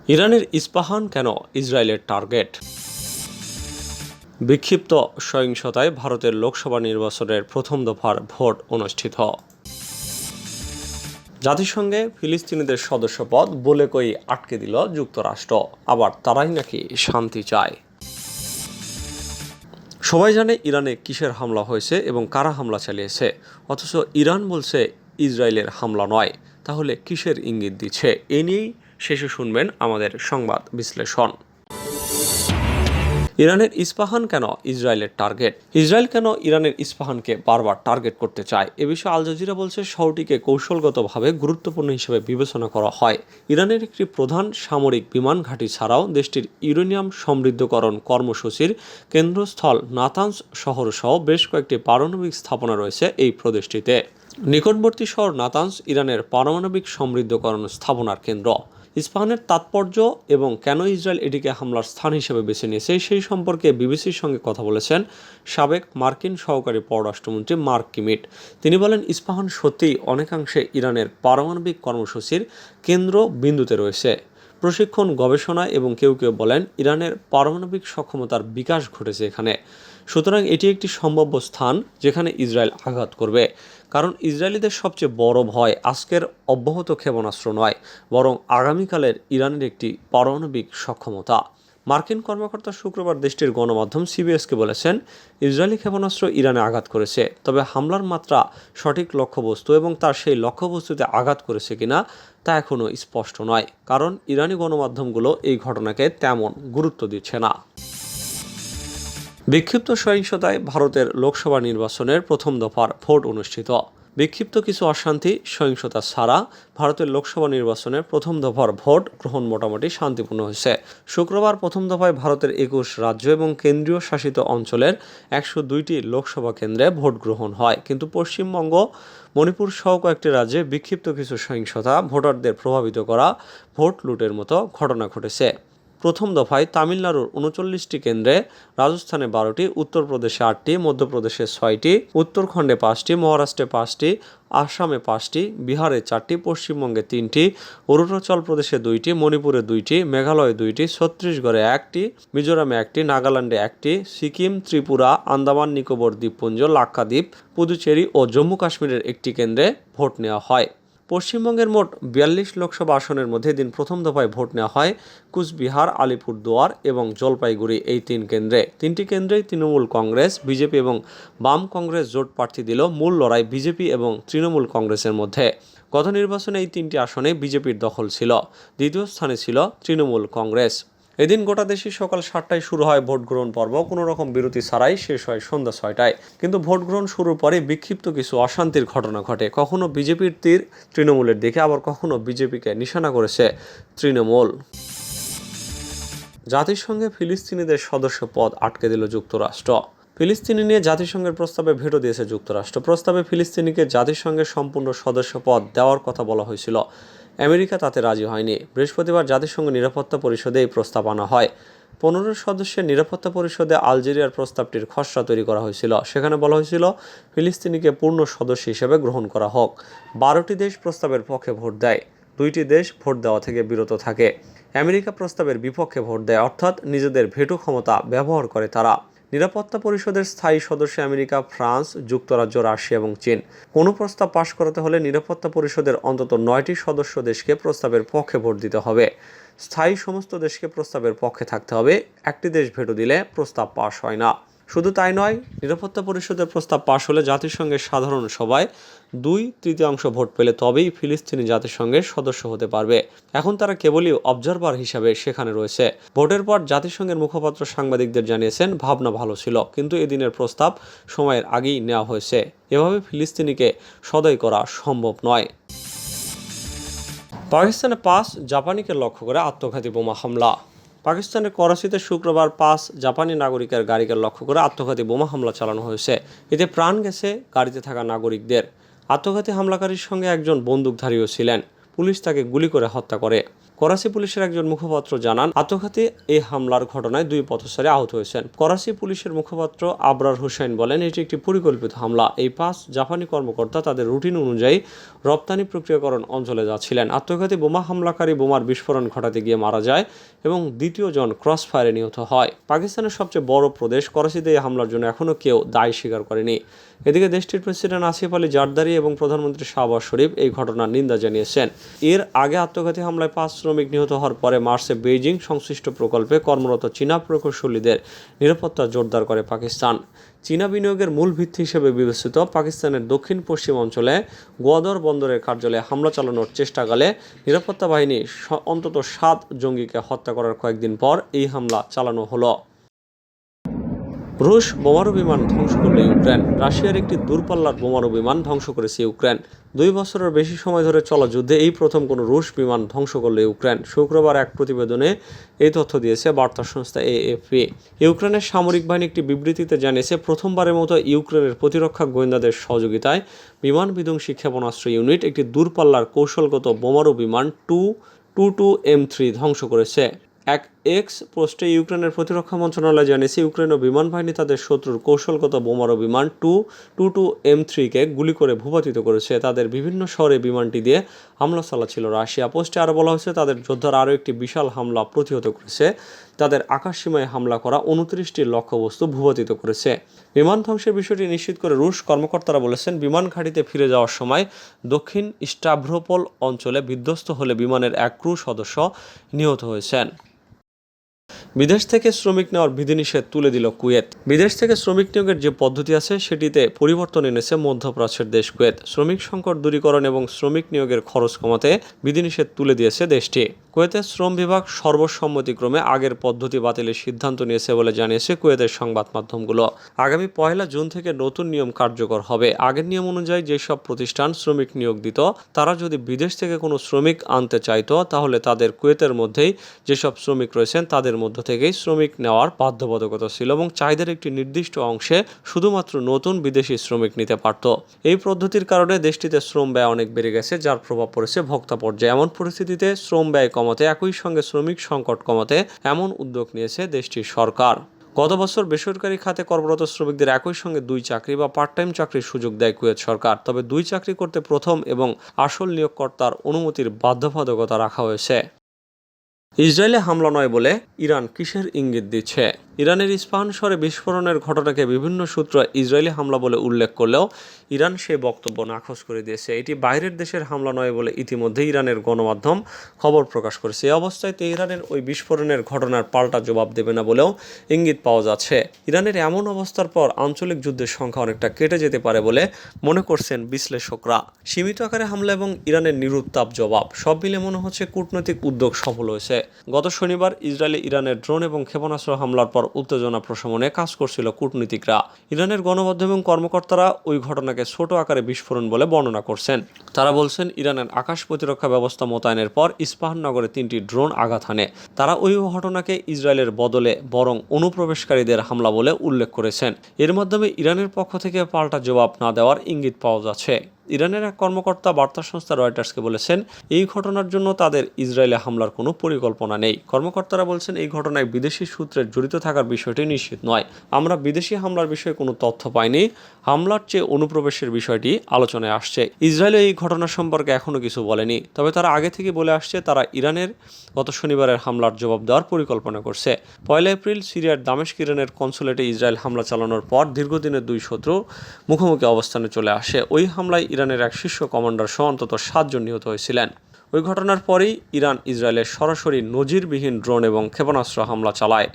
ইরানের ইস্পাহান কেন ইসরায়েলের টার্গেট? বিক্ষিপ্ত সহিংসতায় ভারতের লোকসভা নির্বাচনের প্রথম দফার ভোট অনুষ্ঠিত। জাতিসংঘে ফিলিস্তিনিদের সদস্যপদ বলে কই আটকে দিল যুক্তরাষ্ট্র, আবার তারাই নাকি শান্তি চায়। সবাই জানে ইরানে কিসের হামলা হয়েছে এবং কারা হামলা চালিয়েছে, অথচ ইরান বলছে ইসরায়েলের হামলা নয়। তাহলে কিসের ইঙ্গিত দিচ্ছে? এ নিয়েই শেষে শুনবেন আমাদের সংবাদ বিশ্লেষণ। ইরানের ইস্পাহান কেন ইসরায়েলের টার্গেট? ইসরায়েল কেন ইরানের ইস্পাহানকে বারবার টার্গেট করতে চায়? এ বিষয়ে আল জাজিরা বলছে শহরটিকে কৌশলগতভাবে গুরুত্বপূর্ণ হিসেবে বিবেচনা করা হয়। ইরানের একটি প্রধান সামরিক বিমান ঘাঁটি ছাড়াও দেশটির ইউরেনিয়াম সমৃদ্ধকরণ কর্মসূচির কেন্দ্রস্থল নাতানজ শহরসহ বেশ কয়েকটি পারমাণবিক স্থাপনা রয়েছে এই প্রদেশটিতে। নিকটবর্তী শহর নাতানজ ইরানের পারমাণবিক সমৃদ্ধকরণ স্থাপনার কেন্দ্র। ইস্পাহানের তাৎপর্য এবং কেন ইসরায়েল এটিকে হামলার স্থান হিসেবে বেছে নিয়েছে সেই সম্পর্কে বিবিসির সঙ্গে কথা বলেছেন সাবেক মার্কিন সহকারী পররাষ্ট্রমন্ত্রী মার্ক কিমিট। তিনি বলেন, ইস্পাহান সত্যিই অনেকাংশে ইরানের পারমাণবিক কর্মসূচির কেন্দ্র বিন্দুতে রয়েছে। প্রশিক্ষণ, গবেষণা এবং কেউ কেউ বলেন ইরানের পারমাণবিক সক্ষমতার বিকাশ ঘটেছে এখানে। সুতরাং এটি একটি সম্ভাব্য স্থান যেখানে ইসরায়েল আঘাত করবে। কারণ ইসরায়েলিদের সবচেয়ে বড় ভয় আজকের অব্যাহত ক্ষেপণাস্ত্র নয়, বরং আগামীকালের ইরানের একটি পারমাণবিক সক্ষমতা। মার্কিন কর্মকর্তা শুক্রবার দেশটির গণমাধ্যম সিবিএসকে বলেছেন, ইসরায়েলি ক্ষেপণাস্ত্র ইরানে আঘাত করেছে, তবে হামলার মাত্রা, সঠিক লক্ষ্যবস্তু এবং তার সেই লক্ষ্যবস্তুতে আঘাত করেছে কিনা তা এখনও স্পষ্ট নয়, কারণ ইরানি গণমাধ্যমগুলো এই ঘটনাকে তেমন গুরুত্ব দিচ্ছে না। বিক্ষিপ্ত সহিংসতায় ভারতের লোকসভা নির্বাচনের প্রথম দফার ভোট অনুষ্ঠিত। বিক্ষিপ্ত কিছু অশান্তি, সহিংসতা ছাড়া ভারতের লোকসভা নির্বাচনের প্রথম দফার ভোট গ্রহণ মোটামুটি শান্তিপূর্ণ হয়েছে। শুক্রবার প্রথম দফায় ভারতের 21 রাজ্য এবং কেন্দ্রীয় শাসিত অঞ্চলের 102টি লোকসভা কেন্দ্রে ভোট গ্রহণ হয়, কিন্তু পশ্চিমবঙ্গ, মণিপুর সহ কয়েকটি রাজ্যে বিক্ষিপ্ত কিছু সহিংসতা, ভোটারদের প্রভাবিত করা, ভোট লুটের মতো ঘটনা ঘটেছে। প্রথম দফায় তামিলনাড়ুর 39টি কেন্দ্রে, রাজস্থানে 12টি, উত্তরপ্রদেশে 8টি, মধ্যপ্রদেশে 6টি, উত্তরাখণ্ডে 5টি, মহারাষ্ট্রে 5টি, আসামে 5টি, বিহারে 4টি, পশ্চিমবঙ্গে 3টি, অরুণাচল প্রদেশে 2টি, মণিপুরে 2টি, মেঘালয়ে 2টি, ছত্তিশগড়ে 1টি, মিজোরামে 1টি, নাগাল্যান্ডে 1টি, সিকিম, ত্রিপুরা, আন্দামান নিকোবর দ্বীপপুঞ্জ, লাক্ষাদ্বীপ, পুদুচেরি ও জম্মু কাশ্মীরের একটি কেন্দ্রে ভোট নেওয়া হয়। পশ্চিমবঙ্গের মোট 42 লোকসভা আসনের মধ্যে দিন প্রথম দফায় ভোট নেওয়া হয় কুচবিহার, আলিপুরদুয়ার এবং জলপাইগুড়ি এই 3 কেন্দ্রে। 3টি কেন্দ্রেই তৃণমূল কংগ্রেস, বিজেপি এবং বাম কংগ্রেস জোট প্রার্থী দিল। মূল লড়াই বিজেপি এবং তৃণমূল কংগ্রেসের মধ্যে। গত নির্বাচনে এই 3টি আসনে বিজেপির দখল ছিল, দ্বিতীয় স্থানে ছিল তৃণমূল কংগ্রেস। এদিন গোটা দেশে সকাল 7টায় শুরু হয় ভোট গ্রহণ পর্ব, কোনো রকম বিরতি ছাড়াই শেষ হয় সন্ধ্যা 6টায়। কিন্তু ভোট গ্রহণ শুরুর পরে বিক্ষিপ্ত কিছু অশান্তির ঘটনা ঘটে। কখনো বিজেপির তীর তৃণমূলের দিকে, আবার কখনো বিজেপিকে নিশানা করেছে তৃণমূল। জাতিসংঘে ফিলিস্তিনিদের সদস্য পদ আটকে দিল যুক্তরাষ্ট্র। ফিলিস্তিনি নিয়ে জাতিসংঘের প্রস্তাবে ভেটো দিয়েছে যুক্তরাষ্ট্র। প্রস্তাবে ফিলিস্তিনিকে জাতিসংঘের সম্পূর্ণ সদস্য পদ দেওয়ার কথা বলা হয়েছিল। আমেরিকা তাতে রাজি হয়নি। বৃহস্পতিবার জাতিসংঘ নিরাপত্তা পরিষদে এই প্রস্তাব আনা হয়। 15 সদস্যের নিরাপত্তা পরিষদে আলজেরিয়ার প্রস্তাবটির খসড়া তৈরি করা হয়েছিল। সেখানে বলা হয়েছিল ফিলিস্তিনিকে পূর্ণ সদস্য হিসেবে গ্রহণ করা হোক। 12টি দেশ প্রস্তাবের পক্ষে ভোট দেয়, 2টি দেশ ভোট দেওয়া থেকে বিরত থাকে। আমেরিকা প্রস্তাবের বিপক্ষে ভোট দেয়, অর্থাৎ নিজেদের ভেটো ক্ষমতা ব্যবহার করে তারা। নিরাপত্তা পরিষদের স্থায়ী সদস্য আমেরিকা, ফ্রান্স, যুক্তরাজ্য, রাশিয়া এবং চীন। কোনো প্রস্তাব পাশ করাতে হলে নিরাপত্তা পরিষদের অন্তত 9টি সদস্য দেশকে প্রস্তাবের পক্ষে ভোট দিতে হবে। স্থায়ী সমস্ত দেশকে প্রস্তাবের পক্ষে থাকতে হবে। একটি দেশ ভেটো দিলে প্রস্তাব পাশ হয় না। শুধু তাই নয়, নিরাপত্তা পরিষদের প্রস্তাব পাশ হলে জাতিসংঘের সাধারণ সভায় 2/3 ভোট পেলে তবেই ফিলিস্তিনি জাতিসংঘের সদস্য হতে পারবে। এখন তারা কেবলই অবজারভার হিসাবে সেখানে রয়েছে। ভোটের পর জাতিসংঘের মুখপাত্র সাংবাদিকদের জানিয়েছেন, ভাবনা ভালো ছিল, কিন্তু এদিনের প্রস্তাব সময়ের আগেই নেওয়া হয়েছে। এভাবে ফিলিস্তিনিকে সদয় করা সম্ভব নয়। পাকিস্তানে 5 জাপানিকে লক্ষ্য করে আত্মঘাতী বোমা হামলা। পাকিস্তানের করাচিতে শুক্রবার 5 জাপানি নাগরিকের গাড়িকে লক্ষ্য করে আত্মঘাতী বোমা হামলা চালানো হয়েছে। এতে প্রাণ গেছে গাড়িতে থাকা নাগরিকদের। আত্মঘাতী হামলাকারীর সঙ্গে একজন বন্দুকধারীও ছিলেন। পুলিশ তাকে গুলি করে হত্যা করে। করাচি পুলিশের একজন মুখপাত্র জানান, আত্মঘাতী এই হামলার ঘটনায় 2 পথচারী আহত হয়েছেন। করাচি পুলিশের মুখপাত্র আবরার হোসেন বলেন, এটি একটি পরিকল্পিত হামলা। এই 5 জাপানি কর্মকর্তা তাদের রুটিন অনুযায়ী রপ্তানি প্রক্রিয়াকরণ অঞ্চলে যাচ্ছিলেন। আত্মঘাতী বোমা হামলাকারী বোমার বিস্ফোরণ ঘটাতে গিয়ে মারা যায় এবং দ্বিতীয় জন ক্রস ফায়ারে নিহত হয়। পাকিস্তানের সবচেয়ে বড় প্রদেশ করাচিতে এই হামলার জন্য এখনও কেউ দায় স্বীকার করেনি। এদিকে দেশটির প্রেসিডেন্ট আসিফ আলী জারদারি এবং প্রধানমন্ত্রী শাহবাজ শরীফ এই ঘটনার নিন্দা জানিয়েছেন। এর আগে আত্মঘাতী হামলায় 5 শ্রমিক নিহত হওয়ার পরে মার্চে বেইজিং সংশ্লিষ্ট প্রকল্পে কর্মরত চীনা প্রকৌশলীদের নিরাপত্তা জোরদার করে পাকিস্তান। চীনা বিনিয়োগের মূল ভিত্তি হিসেবে বিবেচিত পাকিস্তানের দক্ষিণ পশ্চিম অঞ্চলে গোয়াদর বন্দরের কার্যালয়ে হামলা চালানোর চেষ্টাকালে নিরাপত্তা বাহিনী অন্তত 7 জঙ্গিকে হত্যা করার কয়েকদিন পর এই হামলা চালানো হলো। রুশ বোমারু বিমান ধ্বংস করল ইউক্রেন। রাশিয়ার একটি দূরপাল্লার বোমারু বিমান ধ্বংস করেছে ইউক্রেন। 2 বছরের বেশি সময় ধরে চলা যুদ্ধে এই প্রথম কোনো রুশ বিমান ধ্বংস করল ইউক্রেন। শুক্রবার এক প্রতিবেদনে এই তথ্য দিয়েছে বার্তা সংস্থা এএফপি। ইউক্রেনের সামরিক বাহিনী একটি বিবৃতিতে জানিয়েছে, প্রথমবারের মতো ইউক্রেনের প্রতিরক্ষা গোয়েন্দাদের সহযোগিতায় বিমান বিধ্বংসী ক্ষেপণাস্ত্র ইউনিট একটি দূরপাল্লার কৌশলগত বোমারু বিমান Tu-22M3 ধ্বংস করেছে। এক এক্স পোস্টে ইউক্রেনের প্রতিরক্ষা মন্ত্রণালয় জানিয়েছে, ইউক্রেনীয় বিমান বাহিনী তাদের শত্রুর কৌশলগত বোমারু বিমান Tu-22M3কে গুলি করে ভূপাতিত করেছে। তাদের বিভিন্ন শহরে বিমানটি দিয়ে হামলা চালাচ্ছিল রাশিয়া। পোস্টে আরও বলা হয়েছে, তাদের যোদ্ধারা আরও একটি বিশাল হামলা প্রতিহত করেছে। তাদের আকাশসীমায় হামলা করা 29টি লক্ষ্যবস্তু ভূপাতিত করেছে। বিমান ধ্বংসের বিষয়টি নিশ্চিত করে রুশ কর্মকর্তারা বলেছেন, বিমান ঘাঁটিতে ফিরে যাওয়ার সময় দক্ষিণ স্টাভ্রোপোল অঞ্চলে বিধ্বস্ত হলে বিমানের এক ক্রু সদস্য নিহত হয়েছেন। বিদেশ থেকে শ্রমিক নেওয়ার বিধিনিষেধ তুলে দিল কুয়েত। বিদেশ থেকে শ্রমিক নিয়োগের যে পদ্ধতি আছে সেটিতে পরিবর্তন এনেছে মধ্যপ্রাচ্যের দেশ কুয়েত। শ্রমিক সংকট দূরীকরণ এবং শ্রমিক নিয়োগের খরচ কমাতে বিধিনিষেধ তুলে দিয়েছে দেশটি। কুয়েতের শ্রম বিভাগ সর্বসম্মতিক্রমে আগের পদ্ধতি বাতিলের সিদ্ধান্ত নিয়েছে বলে জানিয়েছে কুয়েতের সংবাদ মাধ্যমগুলো। আগামী 1 জুন থেকে নতুন নিয়ম কার্যকর হবে। আগের নিয়ম অনুযায়ী যেসব প্রতিষ্ঠান শ্রমিক নিয়োগ দিত, তারা যদি বিদেশ থেকে কোনো শ্রমিক আনতে চাইতো, তাহলে তাদের কুয়েতের মধ্যেই যেসব শ্রমিক রয়েছেন তাদের মধ্য থেকেই শ্রমিক নেওয়ার বাধ্যবাধকতা ছিল এবং চাহিদার একটি নির্দিষ্ট অংশে শুধুমাত্র নতুন বিদেশি শ্রমিক নিতে পারত। এই পদ্ধতির কারণে দেশটিতে শ্রম ব্যয় অনেক বেড়ে গেছে, যার প্রভাব পড়েছে ভোক্তা পর্যায়ে। এমন পরিস্থিতিতে শ্রম ব্যয় কমাতে, একই সঙ্গে শ্রমিক সংকট কমাতে এমন উদ্যোগ নিয়েছে দেশটির সরকার। গত বছর বেসরকারি খাতে কর্মরত শ্রমিকদের একই সঙ্গে 2 চাকরি বা পার্ট টাইম চাকরির সুযোগ দেয় কুয়েত সরকার। তবে 2 চাকরি করতে প্রথম এবং আসল নিয়োগকর্তার অনুমতির বাধ্যবাধকতা রাখা হয়েছে। ইসরায়েলে হামলা নয় বলে ইরান কিসের ইঙ্গিত দিচ্ছে? ইরানের ইস্পাহান শহরে বিস্ফোরণের ঘটনাকে বিভিন্ন সূত্র ইসরায়েলি হামলা বলে উল্লেখ করলেও ইরান সেই বক্তব্য নাকচ করে দিয়েছে। এটি বাইরের দেশের হামলা নয় বলে ইতিমধ্যে ইরানের গণমাধ্যম খবর প্রকাশ করেছে। এই অবস্থায় তেহরানের ওই বিস্ফোরণের ঘটনার পাল্টা জবাব দেবে না বলেও ইঙ্গিত পাওয়া যাচ্ছে। ইরানের এমন অবস্থার পর আঞ্চলিক যুদ্ধের সংখ্যা অনেকটা কেটে যেতে পারে বলে মনে করছেন বিশ্লেষকরা। সীমিত আকারে হামলা এবং ইরানের নিরুত্তাপ জবাব, সব মিলে মনে হচ্ছে কূটনৈতিক উদ্যোগ সফল হয়েছে। গত শনিবার ইসরায়েলে ইরানের ড্রোন এবং ক্ষেপণাস্ত্র হামলার পর উত্তেজনা প্রশমনে কাজ করছিল কূটনীতিকরা। ইরানের গণমাধ্যম এবং কর্মকর্তারা ওই ঘটনাকে ছোট আকারে বিস্ফোরণ বলে বর্ণনা করছেন। তারা বলছেন, ইরানের আকাশ প্রতিরক্ষা ব্যবস্থা মোতায়েনের পর ইস্পাহান নগরে 3টি ড্রোন আঘাত হানে। তারা ওই ঘটনাকে ইসরায়েলের বদলে বরং অনুপ্রবেশকারীদের হামলা বলে উল্লেখ করেছেন। এর মাধ্যমে ইরানের পক্ষ থেকে পাল্টা জবাব না দেওয়ার ইঙ্গিত পাওয়া যাচ্ছে। ইরানের এক কর্মকর্তা বার্তা সংস্থা রয়টার্সকে বলেছেন, এই ঘটনার জন্য তাদের ইসরায়েলে হামলার কোনো পরিকল্পনা নেই। কর্মকর্তারা বলছেন, এই ঘটনায় বিদেশি সূত্রের জড়িত থাকার বিষয়টি নিশ্চিত নয়। আমরা বিদেশি হামলার বিষয়ে কোনো তথ্য পাইনি। হামলার চেয়ে অনুপ্রবেশের বিষয়টি আলোচনায় আসছে। ইসরায়েল এই ঘটনা সম্পর্কে এখনও কিছু বলেনি, তবে তারা আগে থেকে বলে আসছে তারা ইরানের গত শনিবারের হামলার জবাব দেওয়ার পরিকল্পনা করছে। 1 এপ্রিল সিরিয়ার দামেস্ক ইরানের কনসুলেটে ইসরায়েল হামলা চালানোর পর দীর্ঘদিনের 2 শত্রু মুখোমুখি অবস্থানে চলে আসে। ওই হামলায় ইরানের এক শীর্ষ কমান্ডার সহ অন্তত 7 জন নিহত হয়েছিলেন। ওই ঘটনার পরেই ইরান ইসরায়েলের সরাসরি নজিরবিহীন ড্রোন এবং ক্ষেপণাস্ত্র হামলা চালায়।